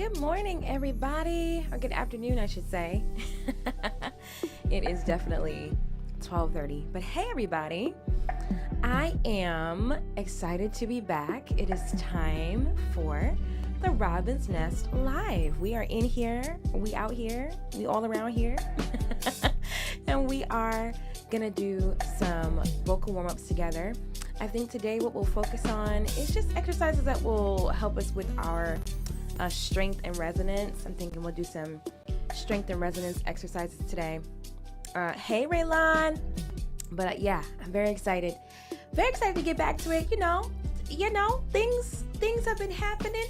Good morning, everybody, or good afternoon, I should say. It is definitely 12:30, but hey, everybody. I am excited to be back. It is time for the Robin's Nest Live. We are in here, we out here, we all around here, and we are gonna do some vocal warm-ups together. I think today what we'll focus on is just exercises that will help us with our strength and resonance. I'm thinking we'll do some strength and resonance exercises today. Hey, Raylon. But yeah, I'm very excited to get back to it. You know, things have been happening.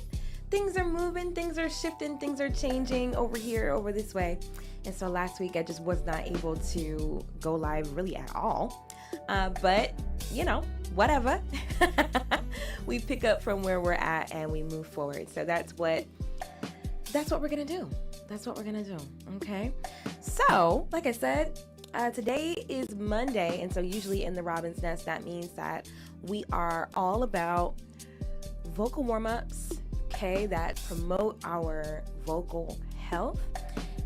Things are moving, things are shifting, things are changing over here, over this way. And so last week I just was not able to go live really at all. But you know, whatever. We pick up from where we're at and we move forward. So that's what we're gonna do. That's what we're gonna do. Okay. So, like I said, today is Monday, and so usually in the Robin's Nest, that means that we are all about vocal warm-ups, okay, that promote our vocal health.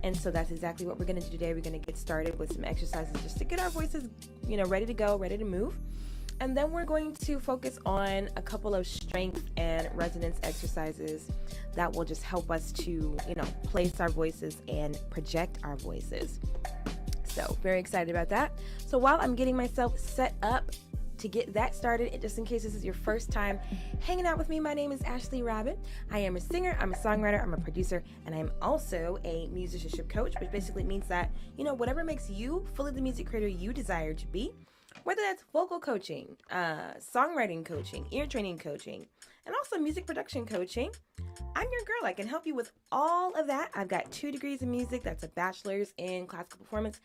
And so that's exactly what we're gonna do today. We're gonna get started with some exercises just to get our voices, ready to go, ready to move. And then we're going to focus on a couple of strength and resonance exercises that will just help us to, place our voices and project our voices. So very excited about that. So while I'm getting myself set up to get that started, and just in case this is your first time hanging out with me, my name is Ashley Robin. I am a singer, I'm a songwriter, I'm a producer, and I'm also a musicianship coach, which basically means that, whatever makes you fully the music creator you desire to be, whether that's vocal coaching, songwriting coaching, ear training coaching, and also music production coaching, I'm your girl. I can help you with all of that. I've got 2 degrees in music. That's a bachelor's in classical performance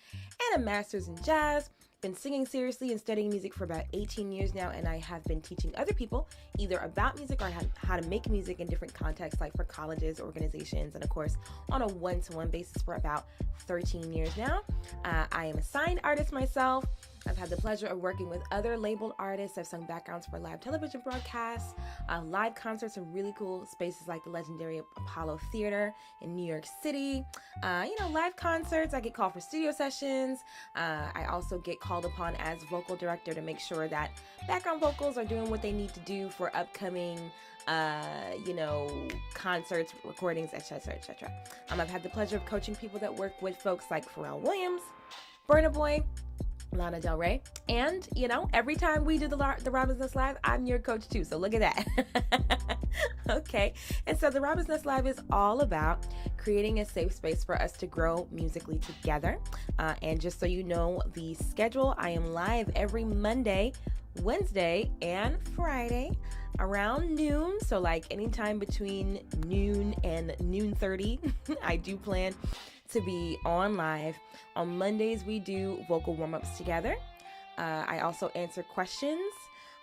and a master's in jazz. Been singing seriously and studying music for about 18 years now, and I have been teaching other people either about music or how to make music in different contexts, like for colleges, organizations, and of course on a one-to-one basis for about 13 years now. I am a signed artist myself. I've had the pleasure of working with other labeled artists. I've sung backgrounds for live television broadcasts, live concerts in really cool spaces like the legendary Apollo Theater in New York City. Live concerts. I get called for studio sessions. I also get called upon as vocal director to make sure that background vocals are doing what they need to do for upcoming concerts, recordings, etc., etc. I've had the pleasure of coaching people that work with folks like Pharrell Williams, Burna Boy, Lana Del Rey, and every time we do the Robin's Nest Live, I'm your coach too, so look at that. Okay, and so the Robin's Nest Live is all about creating a safe space for us to grow musically together. And just so you know the schedule, I am live every Monday, Wednesday, and Friday around noon. So like anytime between noon and noon 30, I do plan to be on live. On Mondays, we do vocal warm-ups together. I also answer questions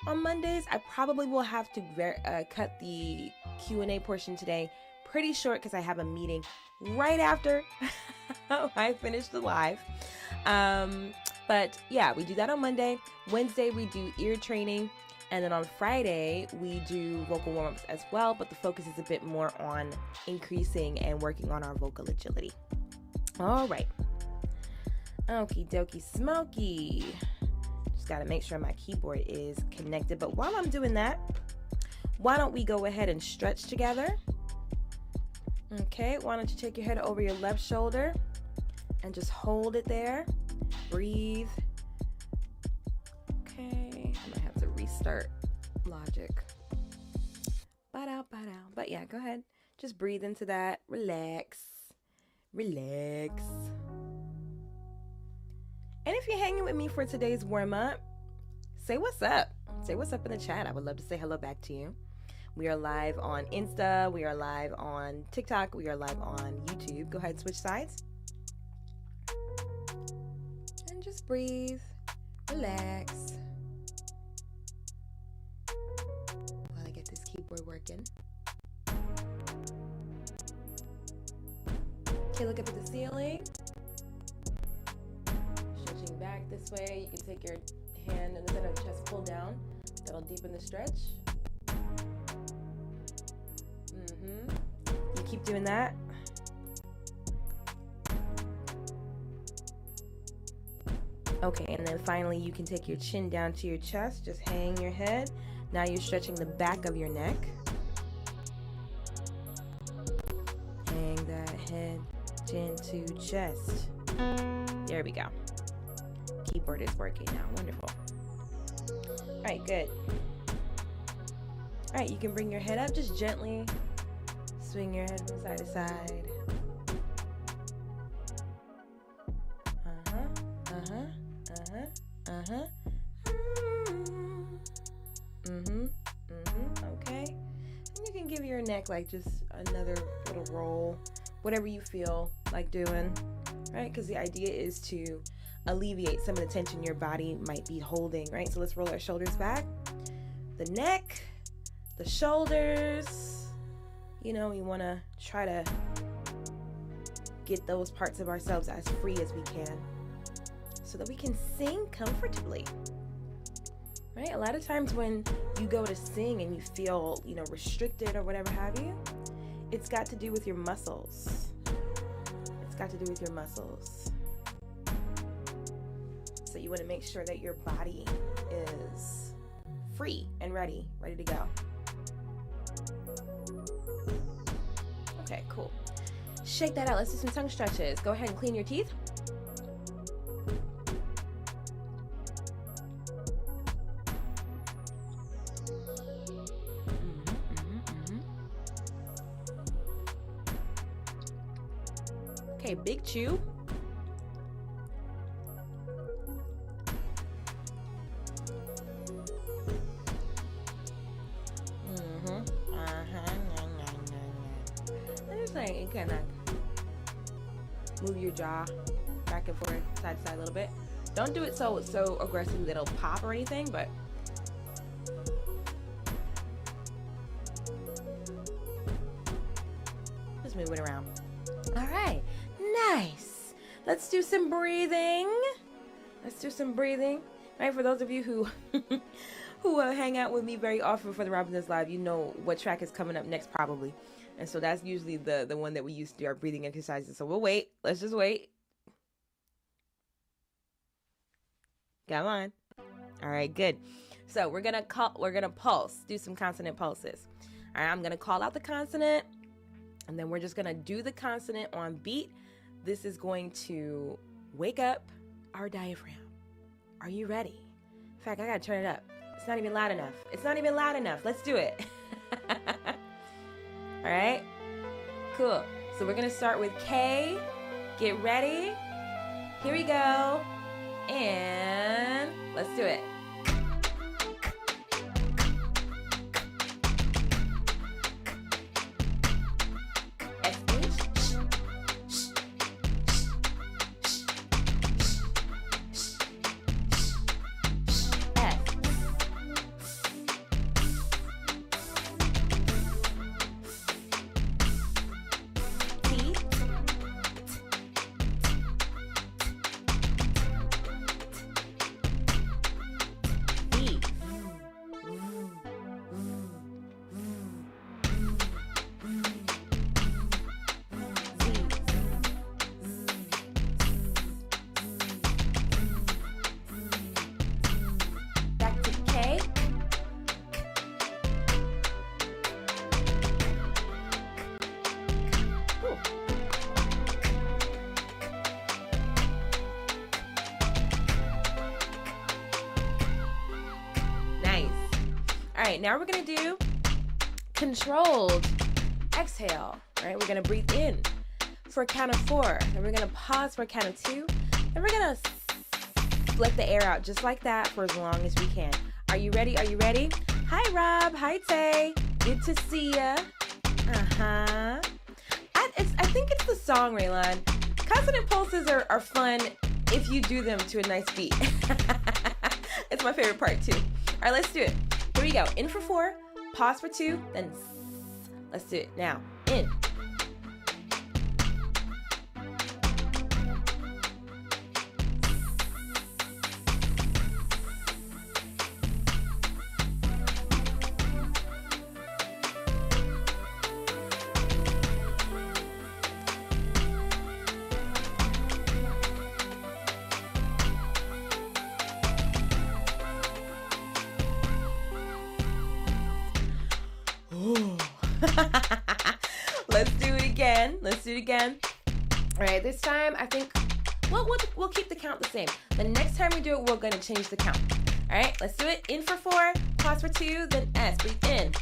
on Mondays. I probably will have to cut the Q&A portion today pretty short because I have a meeting right after I finish the live. But yeah, we do that on Monday. Wednesday, we do ear training. And then on Friday, we do vocal warm-ups as well, but the focus is a bit more on increasing and working on our vocal agility. All right. Okie dokie smoky. Just got to make sure my keyboard is connected. But while I'm doing that, why don't we go ahead and stretch together? Okay, why don't you take your head over your left shoulder and just hold it there. Breathe. Okay, I might have to restart Logic. But yeah, go ahead. Just breathe into that. Relax. Relax. And if you're hanging with me for today's warm-up, say what's up. Say what's up in the chat. I would love to say hello back to you. We are live on Insta. We are live on TikTok. We are live on YouTube. Go ahead, switch sides. And just breathe. Relax. While I get this keyboard working. Okay, look up at the ceiling. Stretching back this way. You can take your hand in the center of the chest, pull down. That'll deepen the stretch. keep doing that. Okay, and then finally you can take your chin down to your chest, just hang your head. Now you're stretching the back of your neck. Hang that head, chin to chest. There we go. Keyboard is working now, wonderful. All right, good. All right, you can bring your head up, just gently swing your head from side to side. Okay. And you can give your neck like just another little roll, whatever you feel like doing, right? Because the idea is to alleviate some of the tension your body might be holding, right? So let's roll our shoulders back, the neck, the shoulders. You know, we want to try to get those parts of ourselves as free as we can so that we can sing comfortably. Right? A lot of times when you go to sing and you feel, you know, restricted or whatever have you, it's got to do with your muscles. It's got to do with your muscles. So you want to make sure that your body is free and ready to go. Okay, cool. Shake that out. Let's do some tongue stretches. Go ahead and clean your teeth. Okay, big chew. And just like, you kind of move your jaw back and forth, side to side a little bit. Don't do it so aggressively that it'll pop or anything, but just move it around. All right, nice. Let's do some breathing. Right, for those of you who who hang out with me very often for the ROBINSNEST Live, you know what track is coming up next probably. And so that's usually the one that we use to do our breathing exercises. So we'll wait. Let's just wait. Come on. All right, good. So we're gonna pulse, do some consonant pulses. All right, I'm gonna call out the consonant, and then we're just gonna do the consonant on beat. This is going to wake up our diaphragm. Are you ready? In fact, I gotta turn it up. It's not even loud enough. Let's do it. All right, cool. So we're gonna start with K. Get ready. Here we go. And let's do it. All right, now we're gonna do controlled exhale. All right, we're gonna breathe in for a count of 4, and we're gonna pause for a count of 2, and we're gonna let the air out just like that for as long as we can. Are you ready? Hi, Rob. Hi, Tay. Good to see ya. I think it's the song, Raylan. Consonant pulses are fun if you do them to a nice beat. It's my favorite part too. All right, let's do it. Here we go. In for 4, pause for 2, then let's do it now. In. Let's do it again. Let's do it again. All right, this time I think we'll keep the count the same. The next time we do it, we're going to change the count. All right, let's do it. In for 4, pause for 2, then S. Breathe in.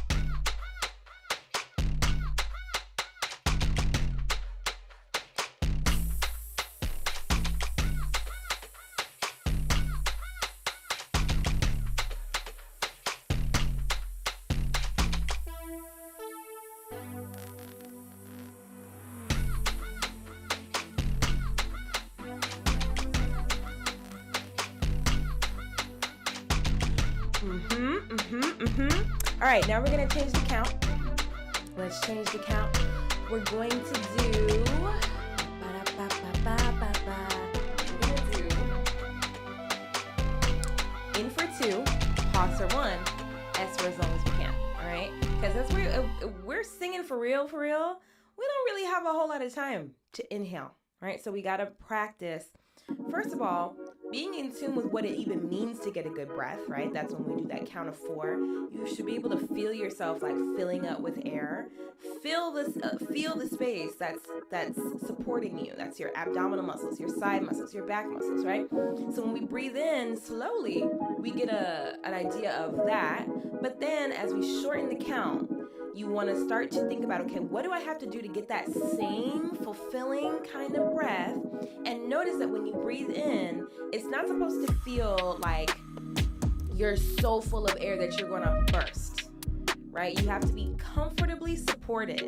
All right, now we're going to change the count. Let's change the count. We're going to do... in for 2, pause for 1, S for as long as we can. All right? Because that's where we're singing for real. We don't really have a whole lot of time to inhale. Right? So we got to practice. First of all, being in tune with what it even means to get a good breath, right? That's when we do that count of 4. You should be able to feel yourself like filling up with air. Feel the space that's supporting you. That's your abdominal muscles, your side muscles, your back muscles, right? So when we breathe in slowly, we get an idea of that. But then as we shorten the count, you want to start to think about, okay, what do I have to do to get that same fulfilling kind of breath? And notice that when you breathe in, it's not supposed to feel like you're so full of air that you're going to burst, right? You have to be comfortably supported,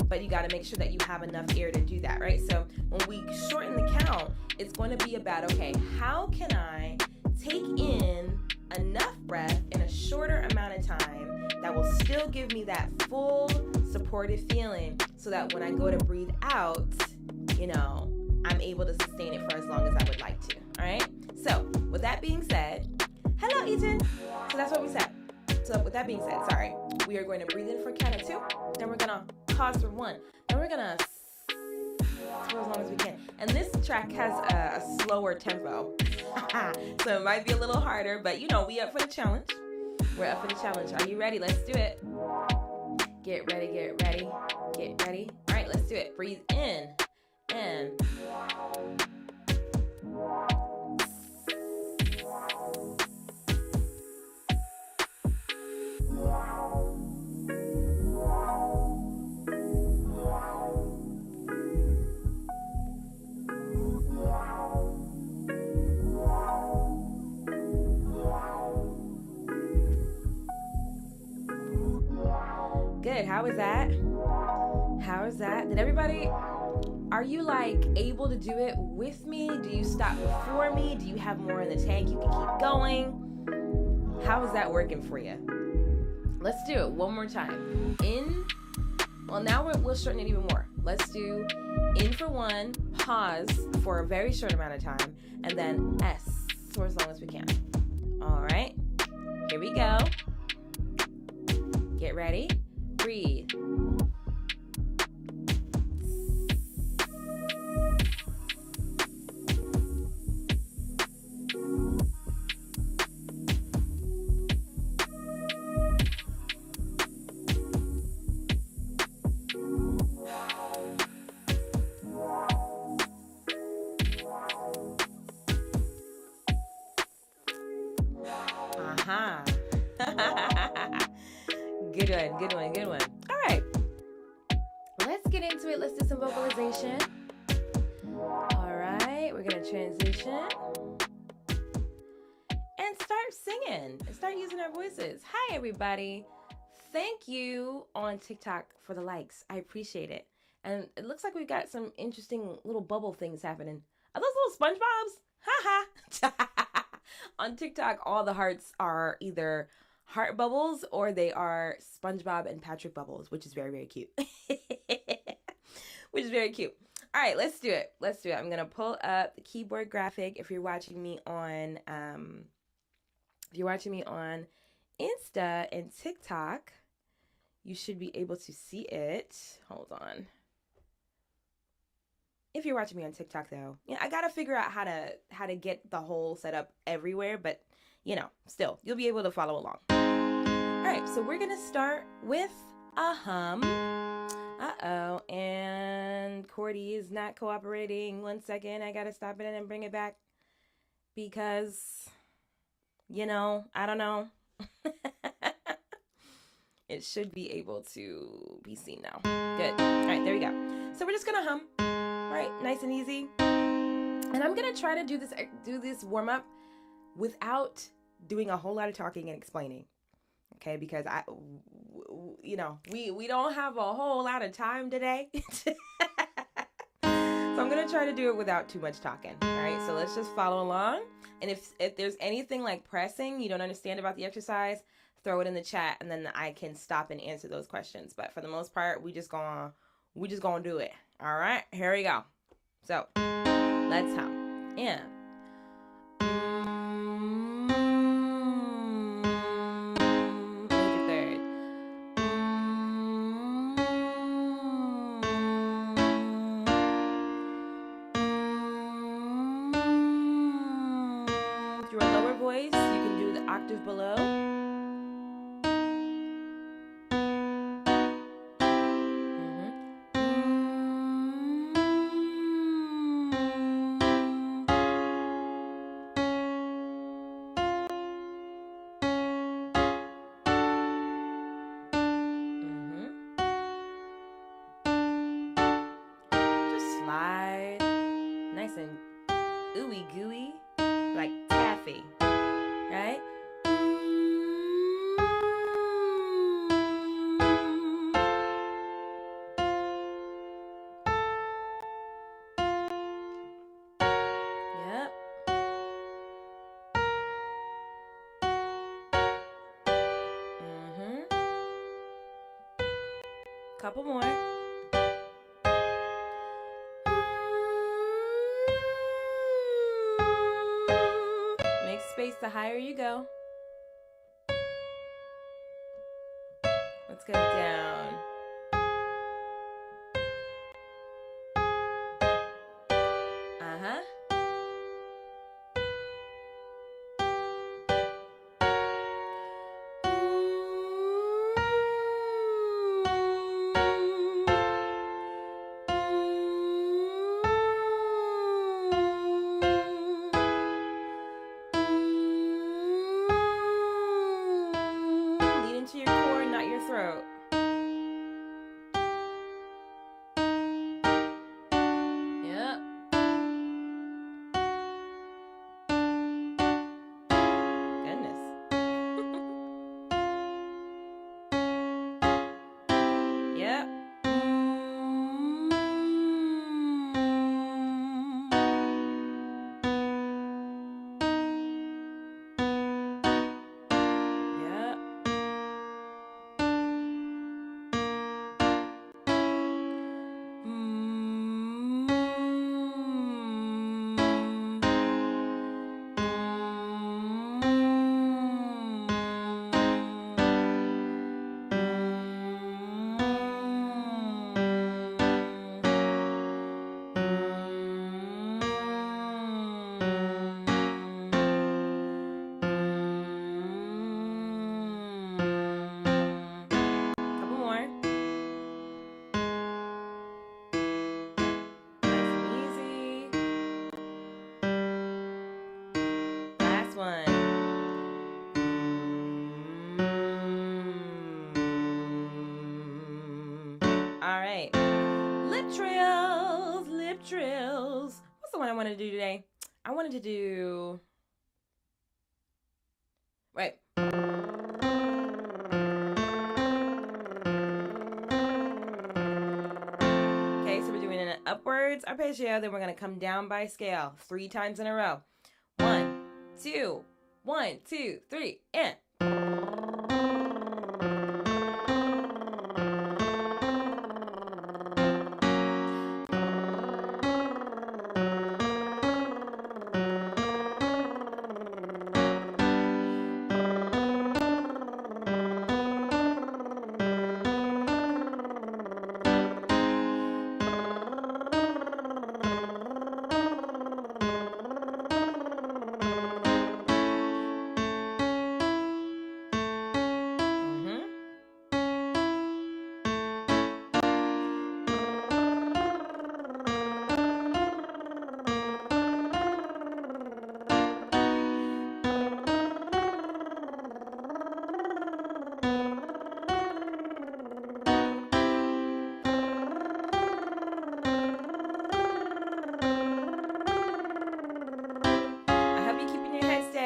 but you got to make sure that you have enough air to do that, right? So when we shorten the count, it's going to be about, okay, how can I take in enough breath in a shorter amount of time that will still give me that full supportive feeling so that when I go to breathe out, I'm able to sustain it for as long as I would like to. All right? So with that being said, hello, Ethan. So that's what we said. So with that being said, we are going to breathe in for a count of 2. Then we're going to pause for 1. Then we're going to for as long as we can. And this track has a slower tempo. So it might be a little harder, but we up for the challenge. We're up for the challenge. Are you ready? Let's do it. Get ready, get ready, get ready. All right, let's do it. Breathe in and good. How was that? How is that? Did everybody, are you able to do it with me? Do you stop before me? Do you have more in the tank? You can keep going. How is that working for you? Let's do it one more time. Now we'll shorten it even more. Let's do in for 1, pause for a very short amount of time, and then S for as long as we can. All right, here we go. Get ready. Breathe. Good one. All right. Let's get into it. Let's do some vocalization. All right. We're going to transition and start singing and start using our voices. Hi, everybody. Thank you on TikTok for the likes. I appreciate it. And it looks like we've got some interesting little bubble things happening. Are those little SpongeBobs? Ha. On TikTok, all the hearts are either heart bubbles or they are SpongeBob and Patrick bubbles, which is very, very cute. Which is very cute. All right, let's do it. I'm going to pull up the keyboard graphic. If you're watching me on Insta and TikTok, you should be able to see it. Hold on. If you're watching me on TikTok, though, I got to figure out how to get the whole setup everywhere, but still, you'll be able to follow along. All right, so we're going to start with a hum. Uh-oh, and Cordy is not cooperating. 1 second, I gotta stop it and bring it back because, you know, I don't know. It should be able to be seen now. Good. All right, there we go. So we're just gonna hum, right? Nice and easy. And I'm gonna try to do this warm up without doing a whole lot of talking and explaining. Okay, because you know, we don't have a whole lot of time today. So I'm gonna try to do it without too much talking. All right, so let's just follow along. And if there's anything like pressing you don't understand about the exercise, throw it in the chat, and then I can stop and answer those questions. But for the most part, we just gonna do it. All right, here we go. So let's hum. And major third. If you're a lower voice, you can do the octave below. Nice and ooey gooey, like taffy, right? Yep. Couple more. Space the higher you go. Let's go down. Throat. Yep. Goodness. Yep. Lip trills. What's the one I wanted to do today? I wanted to do... Right. Okay, so we're doing an upwards arpeggio, then we're going to come down by scale 3 times in a row. 1, 2, 1, 2, 3, and...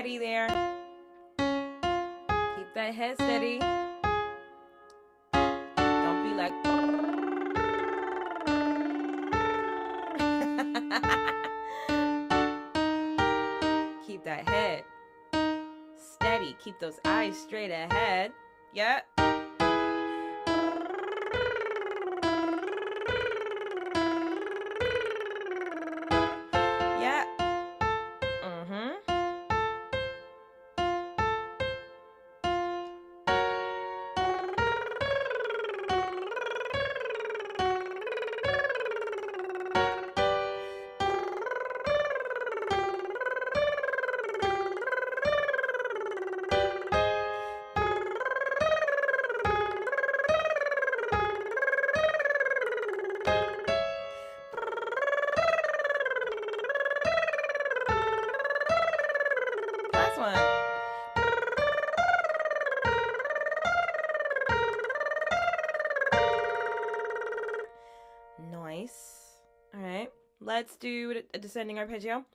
steady there. Keep that head steady. Don't be like... Keep that head steady. Keep those eyes straight ahead. Yep. Yep. Last one. Nice. All right. Let's do a descending arpeggio.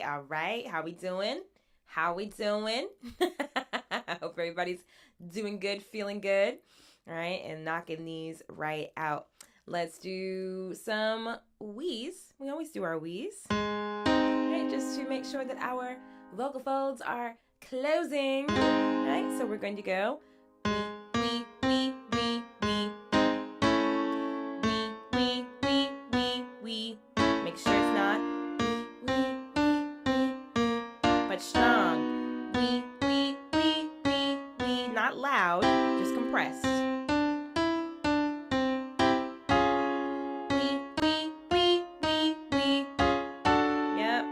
All right. How we doing? How we doing? I hope everybody's doing good, feeling good. All right, and knocking these right out. Let's do some wheeze. We always do our wheeze. All right, just to make sure that our vocal folds are closing. All right, so we're going to go wee, wee, wee, wee, wee, wee, wee, wee, wee. Make sure it's not strong. Wee, wee, wee, wee, wee. Not loud, just compressed. Wee, wee, wee, wee, wee. Yep.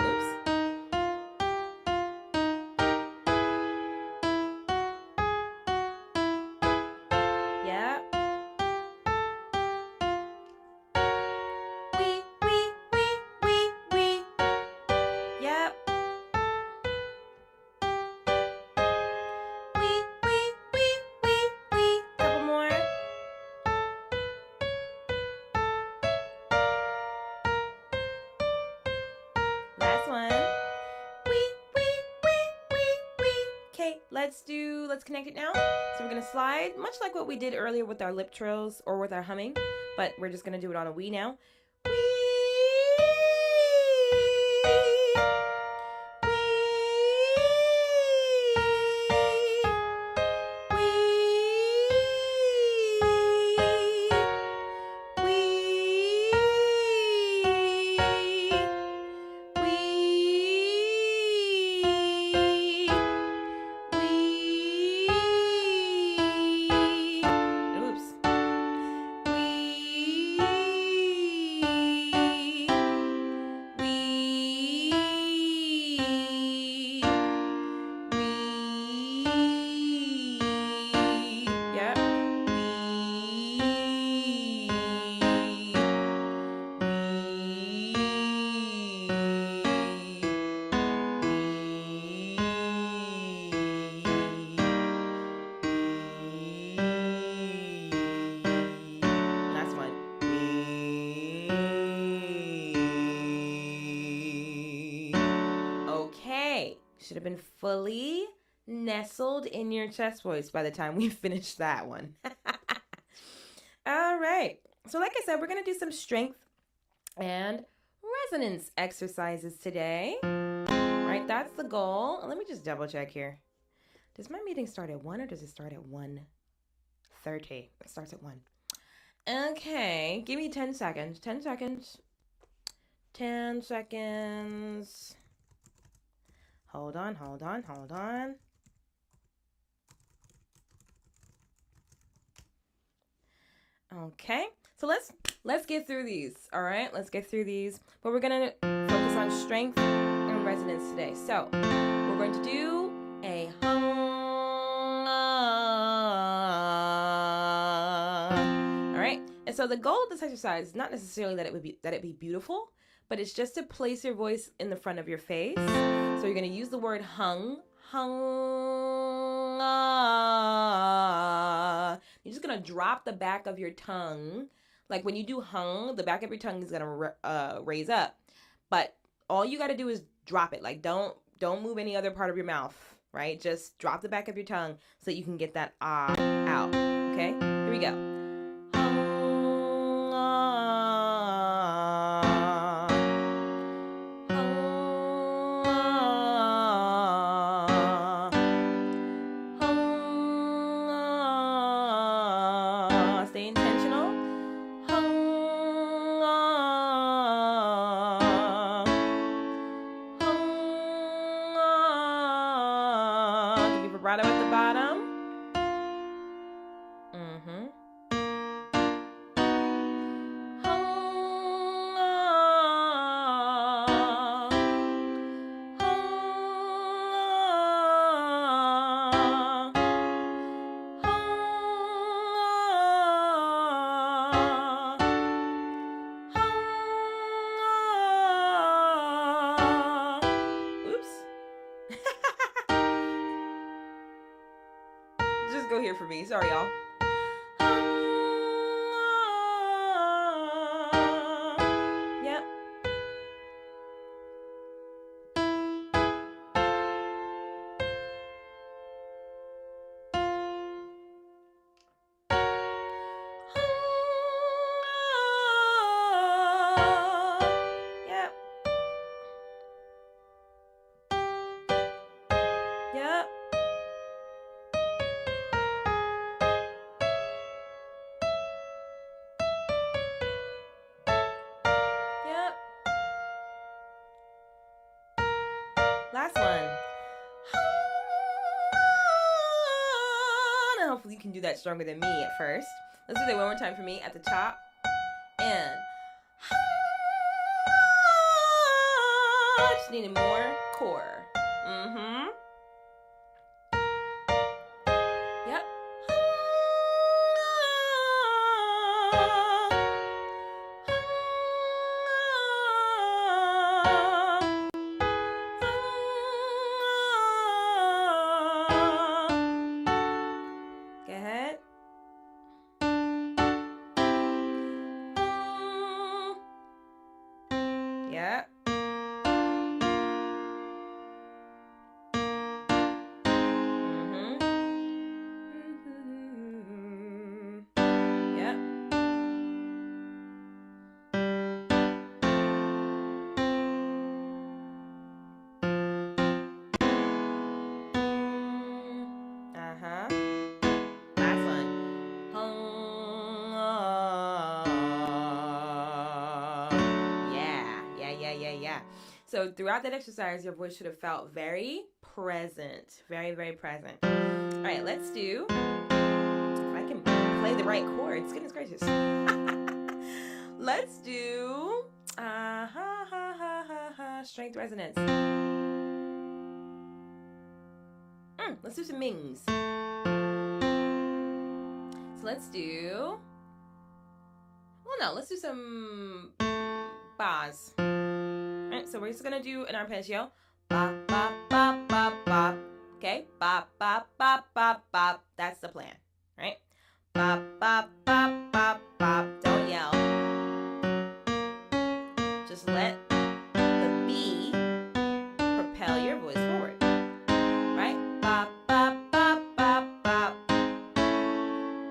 Oops. Yep. Let's connect it now. So we're gonna slide, much like what we did earlier with our lip trills or with our humming, but we're just gonna do it on a wee now. Should have been fully nestled in your chest voice by the time we finish that one. All right. So like I said, we're going to do some strength and resonance exercises today. All right, that's the goal. Let me just double check here. Does my meeting start at 1 or does it start at 1:30? It starts at 1. Okay, give me 10 seconds. 10 seconds. 10 seconds. Hold on, hold on, hold on. Okay, so let's get through these. All right, let's get through these. But we're gonna focus on strength and resonance today. So we're going to do a hum. All right, and so the goal of this exercise is not necessarily that it be beautiful, but it's just to place your voice in the front of your face. So you're gonna use the word hung. You're just gonna drop the back of your tongue. Like when you do hung, the back of your tongue is gonna raise up. But all you gotta do is drop it. Like don't move any other part of your mouth, right? Just drop the back of your tongue so that you can get that ah out. Okay? Here we go. Stay intentional. Give you vibrato at the bottom. Just go here for me. Sorry, y'all. Yep. Yep. Yep. Yep. Last one. Now hopefully you can do that stronger than me at first. Let's do that one more time for me at the top. And just needed more core. Yep. Go ahead. Yep. Yep. Last one. Yeah. So throughout that exercise, your voice should have felt very present. Very, very present. All right, let's do, if I can play the right chords, goodness gracious. Let's do strength resonance. Let's do some mings. So let's do, well, no, let's do some bas. All right, so we're just gonna do an arpeggio. Ba, ba, ba, ba, ba. Okay, ba, ba, ba, ba, ba. That's the plan, right? Ba, ba, ba, ba, ba. Don't yell. Just let the B propel your voice forward, right? Ba, ba, ba, ba, ba.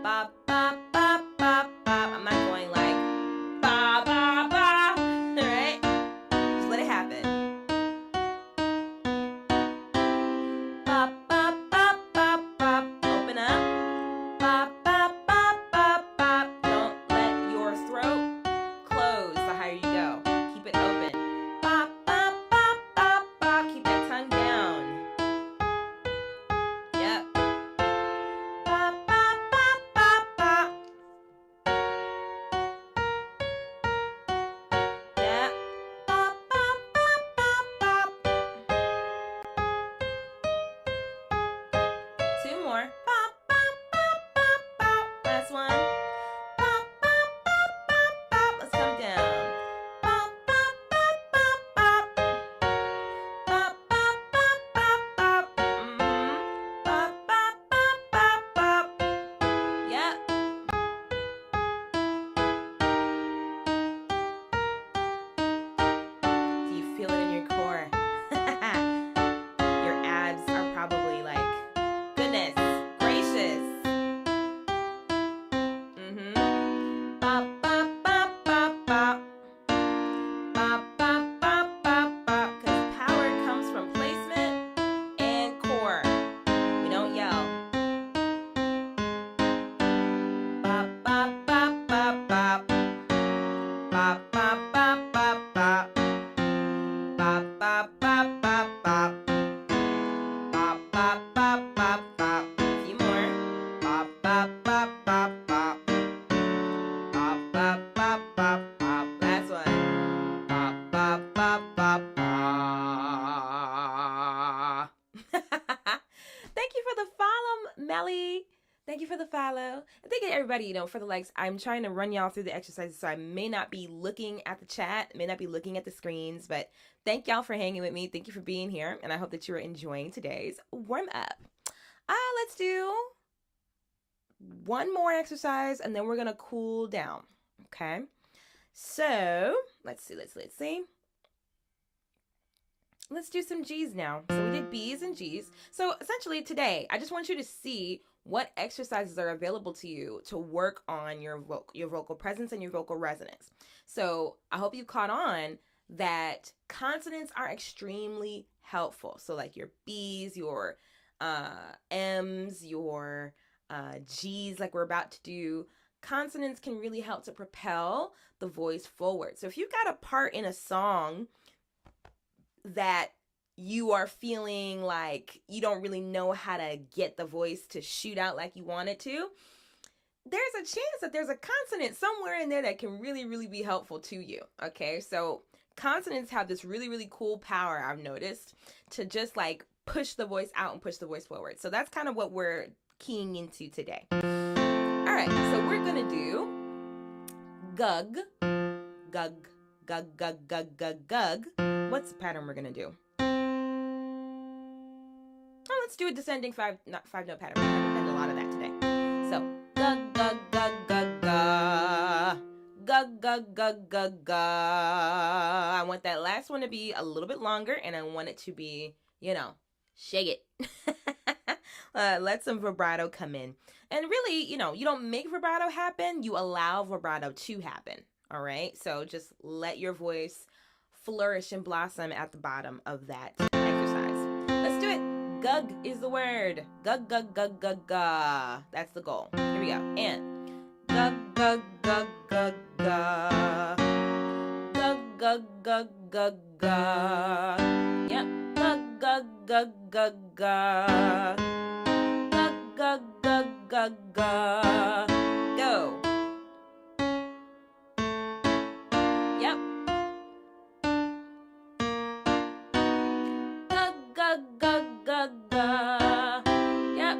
Ba, ba, ba, ba, ba. I'm not going like ba, ba, ba, right? Just let it happen. Ba, ba, ba, ba, everybody, you know, for the likes, I'm trying to run y'all through the exercises, so I may not be looking at the chat, may not be looking at the screens, but thank y'all for hanging with me. Thank you for being here, and I hope that you are enjoying today's warm up. Let's do one more exercise, and then we're gonna cool down. Okay, so let's see. Let's do some G's now. So we did B's and G's. So essentially today, I just want you to see what exercises are available to you to work on your vocal presence and your vocal resonance. So I hope you caught on that consonants are extremely helpful. So like your B's, your M's, your G's, like we're about to do, consonants can really help to propel the voice forward. So if you got a part in a song that you are feeling like you don't really know how to get the voice to shoot out like you want it to, there's a chance that there's a consonant somewhere in there that can really, really be helpful to you. Okay, so consonants have this really, really cool power, I've noticed, to just like push the voice out and push the voice forward. So that's kind of what we're keying into today. All right, so we're gonna do gug, gug, gug, gug, gug, gug, gug. What's the pattern we're gonna do? Oh, let's do a descending five note pattern. We haven't done a lot of that today. So gug, gug, gug, gug, gug, gug, gug, gug, gug. I want that last one to be a little bit longer, and I want it to be, you know, shake it. Let some vibrato come in. And really, you know, you don't make vibrato happen, you allow vibrato to happen. All right, so just let your voice flourish and blossom at the bottom of that exercise. Let's do it. Gug is the word. Gug, gug, gug, gug, gug. That's the goal. Here we go. And gug, gug, gug, gug, gug. Gug, gug, gug, gug, gug. Yep. Gug, gug, gug, gug, gug. Gug, gug, gug, gug, gug. Go. Gug, gug, gug, gug. Yep.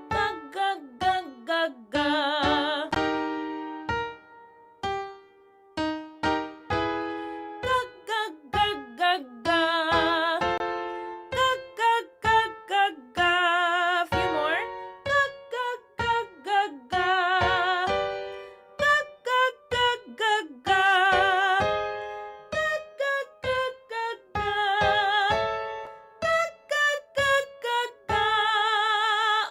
Gug, gug, gug, gug, gug. Gug, gug, gug, gug, gug. Gug, gug, gug, gug, gug. A few more. Gug, gug, gug, gug, gug. Gug, gug, gug, gug, gug. Gug, gug, gug, gug, gug. Gug, gug, gug, gug, gug.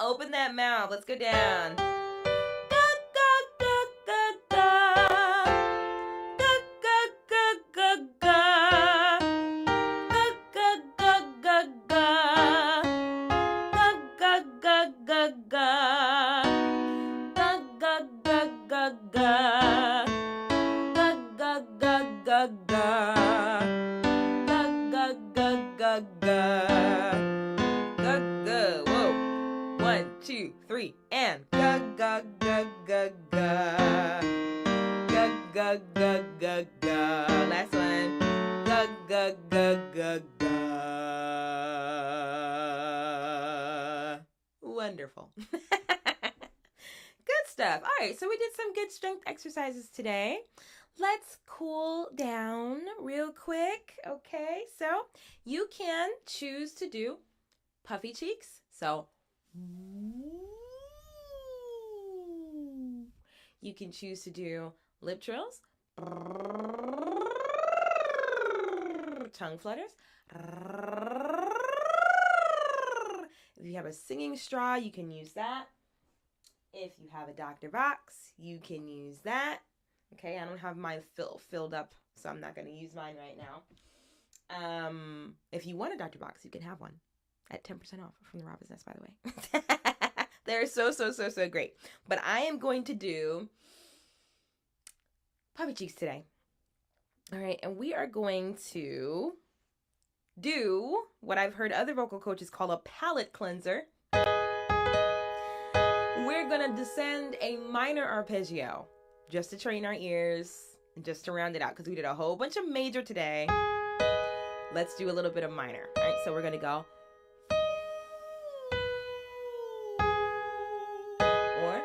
Open that mouth. Let's go down. Gug, gug, gug, gug, gug. Gug, gug, gug, gug, gug. Gug, gug, gug, gug, gug. Gug, gug, gug, gug, gug. Gug, gug, gug, gug, gug. Gug, gug, gug, gug, gug. Gug, gug, gug, gug, gug. Gug, gug. Whoa. 1, 2, 3, and gug, gug, gug, gug, gug. Gug, gug, gug, gug, gug. Last one. Gug, gug, gug, gug, gug. Wonderful. Good stuff. All right, so we did some good strength exercises today. Let's cool down real quick. Okay, so you can choose to do puffy cheeks. So you can choose to do lip trills, tongue flutters. If you have a singing straw, you can use that. If you have a Dr. Box, you can use that. Okay, I don't have mine filled up, so I'm not going to use mine right now. If you want a Dr. Box, you can have one at 10% off from the Robin's Nest, by the way. They're so great. But I am going to do puppy cheeks today. All right, and we are going to do what I've heard other vocal coaches call a palate cleanser. We're going to descend a minor arpeggio just to train our ears and just to round it out, because we did a whole bunch of major today. let's do a little bit of minor. All right, so we're gonna go. Or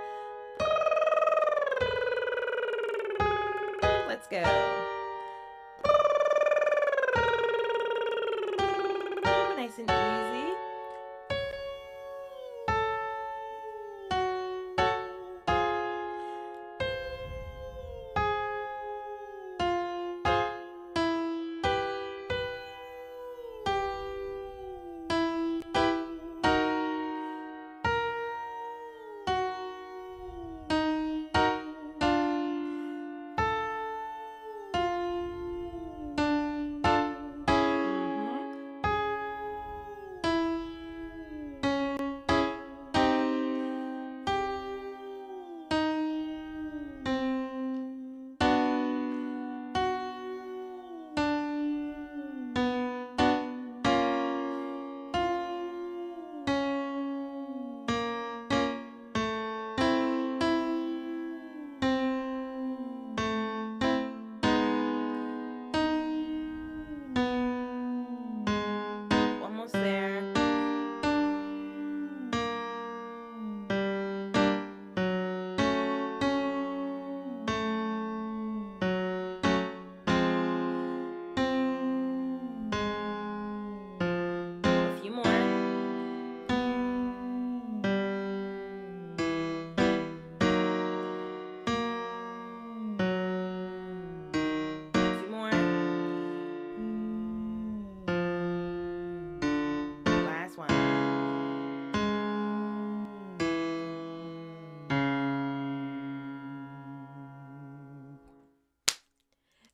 let's go. Nice and easy. Almost there. A few more. Last one.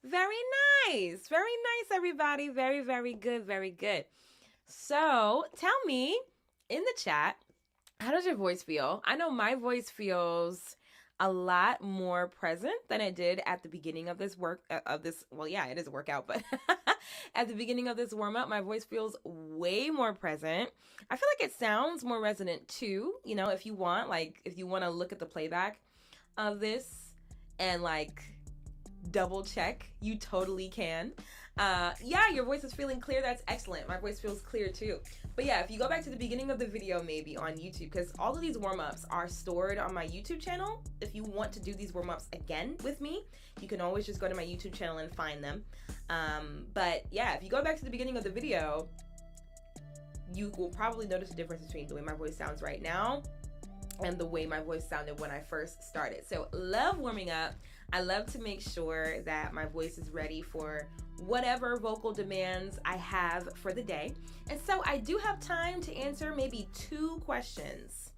Very nice. Very nice, everybody. Very, very good. Very good. So tell me in the chat, how does your voice feel? I know my voice feels a lot more present than it did at the beginning of this well, yeah, it is a workout, but at the beginning of this warm-up, my voice feels way more present. I feel like it sounds more resonant too. You know, if you want to look at the playback of this and like double check, you totally can. Yeah, your voice is feeling clear. That's excellent. My voice feels clear too. But yeah, if you go back to the beginning of the video, maybe on YouTube, because all of these warm-ups are stored on my YouTube channel. If you want to do these warm-ups again with me, you can always just go to my YouTube channel and find them. But yeah, if you go back to the beginning of the video, you will probably notice the difference between the way my voice sounds right now and the way my voice sounded when I first started. So love warming up. I love to make sure that my voice is ready for whatever vocal demands I have for the day. And so I do have time to answer maybe 2 questions.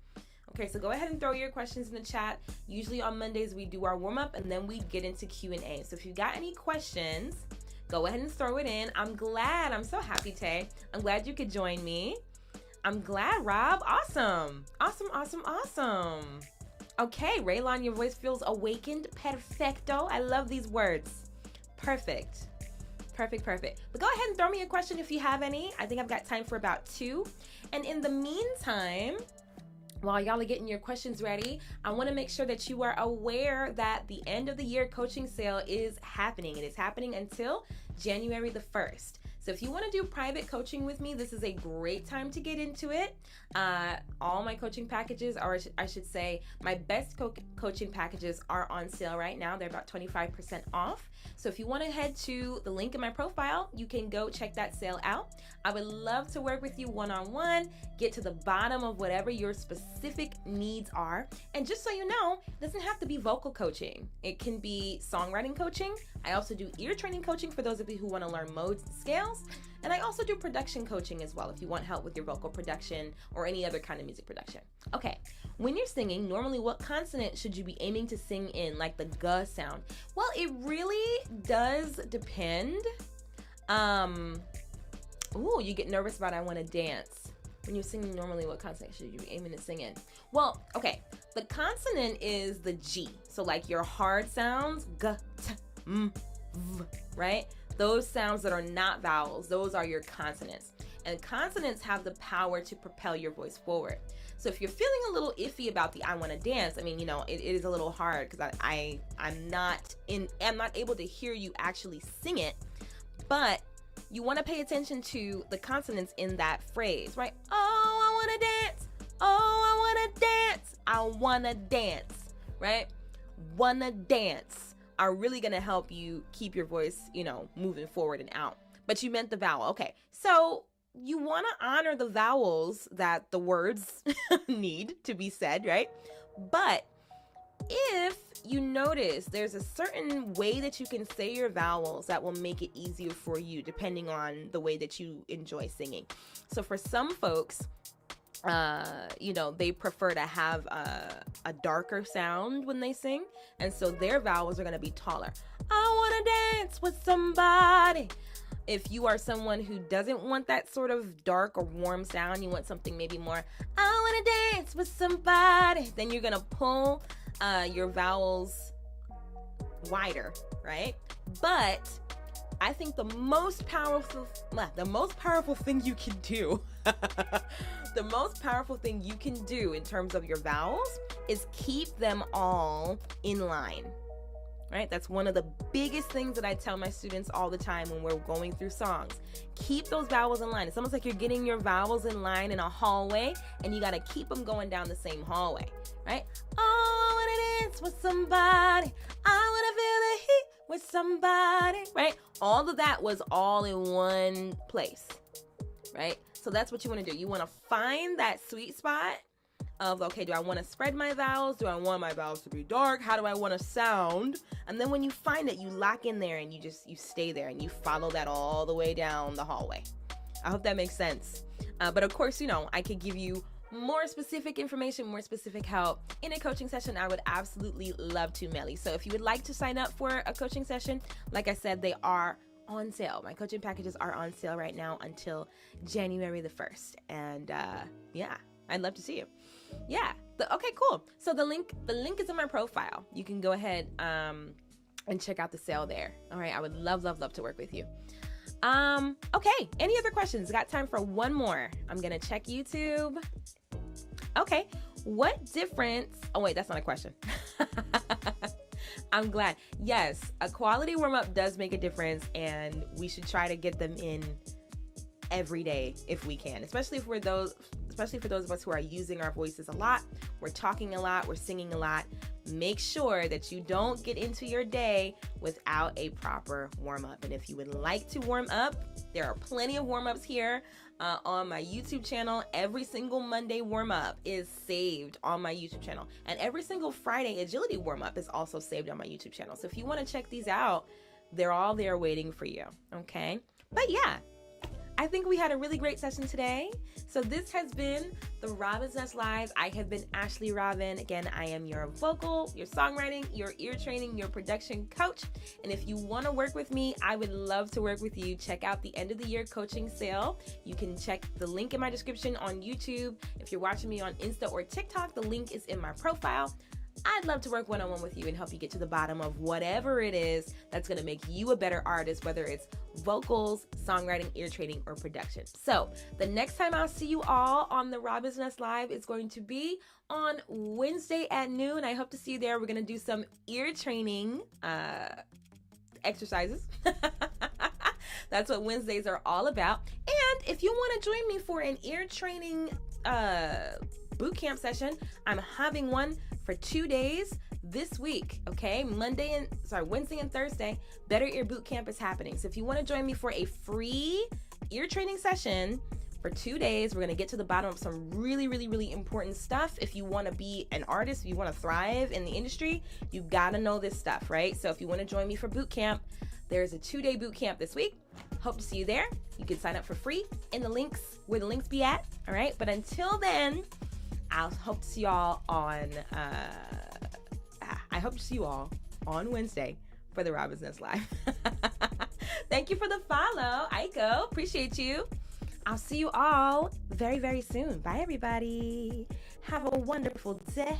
Okay, so go ahead and throw your questions in the chat. Usually on Mondays we do our warm-up and then we get into Q&A. So if you got any questions, go ahead and throw it in. I'm so happy, Tay. I'm glad you could join me. I'm glad, Rob. Awesome. Awesome. Okay, Raylon, your voice feels awakened. Perfecto. I love these words. Perfect. But go ahead and throw me a question if you have any. I think I've got time for about 2. And in the meantime, while y'all are getting your questions ready, I want to make sure that you are aware that the end of the year coaching sale is happening. It is happening until January the 1st. So if you want to do private coaching with me, this is a great time to get into it. All my coaching packages, or I should say my best coaching packages, are on sale right now. They're about 25% off. So if you want to head to the link in my profile, you can go check that sale out. I would love to work with you one-on-one, get to the bottom of whatever your specific needs are. And just so you know, it doesn't have to be vocal coaching. It can be songwriting coaching. I also do ear training coaching for those of you who want to learn modes and scales. And I also do production coaching as well if you want help with your vocal production or any other kind of music production. Okay, when you're singing, normally what consonant should you be aiming to sing in, like the G sound? Well, it really does depend. Ooh, you get nervous about I want to dance. When you're singing normally, what consonant should you be aiming to sing in? Well, okay, the consonant is the G. So like your hard sounds, G, T, M, V, right? Those sounds that are not vowels, those are your consonants. And consonants have the power to propel your voice forward. So if you're feeling a little iffy about the I want to dance, I mean, you know, it is a little hard because I'm not able to hear you actually sing it. But you want to pay attention to the consonants in that phrase, right? Oh, I want to dance. Oh, I want to dance. I want to dance, right? Wanna dance are really going to help you keep your voice, moving forward and out. But you meant the vowel. Okay. So you want to honor the vowels that the words need to be said, right? But if you notice there's a certain way that you can say your vowels that will make it easier for you depending on the way that you enjoy singing. So for some folks, they prefer to have a darker sound when they sing, and so their vowels are going to be taller. I want to dance with somebody. If you are someone who doesn't want that sort of dark or warm sound, you want something maybe more, I want to dance with somebody, then you're going to pull your vowels wider, right? But I think the most powerful thing you can do, the most powerful thing you can do in terms of your vowels is keep them all in line, right? That's one of the biggest things that I tell my students all the time when we're going through songs. Keep those vowels in line. It's almost like you're getting your vowels in line in a hallway, and you got to keep them going down the same hallway, right? Oh, I want to dance with somebody. I want to feel the heat with somebody, right? All of that was all in one place, right? So that's what you want to do. You want to find that sweet spot of, okay, do I want to spread my vowels? Do I want my vowels to be dark? How do I want to sound? And then when you find it, you lock in there and you stay there and you follow that all the way down the hallway. I hope that makes sense. But of course, I could give you more specific information, more specific help in a coaching session. I would absolutely love to, Melly. So if you would like to sign up for a coaching session, like I said, they are on sale. My coaching packages are on sale right now until January the 1st. And I'd love to see you. Yeah. Okay, cool. So the link is in my profile. You can go ahead and check out the sale there. All right. I would love to work with you. Okay. Any other questions? Got time for one more. I'm going to check YouTube. Okay. What difference? Oh, wait, that's not a question. I'm glad. Yes, a quality warm-up does make a difference, and we should try to get them in every day if we can, especially for those of us who are using our voices a lot. We're talking a lot, we're singing a lot. Make sure that you don't get into your day without a proper warm-up. And if you would like to warm up, there are plenty of warm-ups here on my YouTube channel. Every single Monday warm-up is saved on my YouTube channel. And every single Friday agility warm-up is also saved on my YouTube channel. So if you want to check these out, they're all there waiting for you, okay? But yeah, I think we had a really great session today. So this has been the Robin's Nest Live. I have been Ashley Robin. Again, I am your vocal, your songwriting, your ear training, your production coach. And if you want to work with me, I would love to work with you. Check out the end of the year coaching sale. You can check the link in my description on YouTube. If you're watching me on Insta or TikTok, the link is in my profile. I'd love to work one-on-one with you and help you get to the bottom of whatever it is that's going to make you a better artist, whether it's vocals, songwriting, ear training, or production. So the next time I'll see you all on the Robin's Nest Live is going to be on Wednesday at noon. I hope to see you there. We're going to do some ear training exercises. That's what Wednesdays are all about. And if you want to join me for an ear training boot camp session, I'm having one for 2 days this week, okay? Wednesday and Thursday, Better Ear Boot Camp is happening. So if you want to join me for a free ear training session for 2 days, we're going to get to the bottom of some really, really, really important stuff. If you want to be an artist, if you want to thrive in the industry, you got to know this stuff, right? So if you want to join me for boot camp, there's a 2-day boot camp this week. Hope to see you there. You can sign up for free in the links, where the links be at, all right? But until then, I'll hope to see y'all on, I hope to see you all on Wednesday for the Robin's Nest Live. Thank you for the follow, Aiko. Appreciate you. I'll see you all very, very soon. Bye, everybody. Have a wonderful day.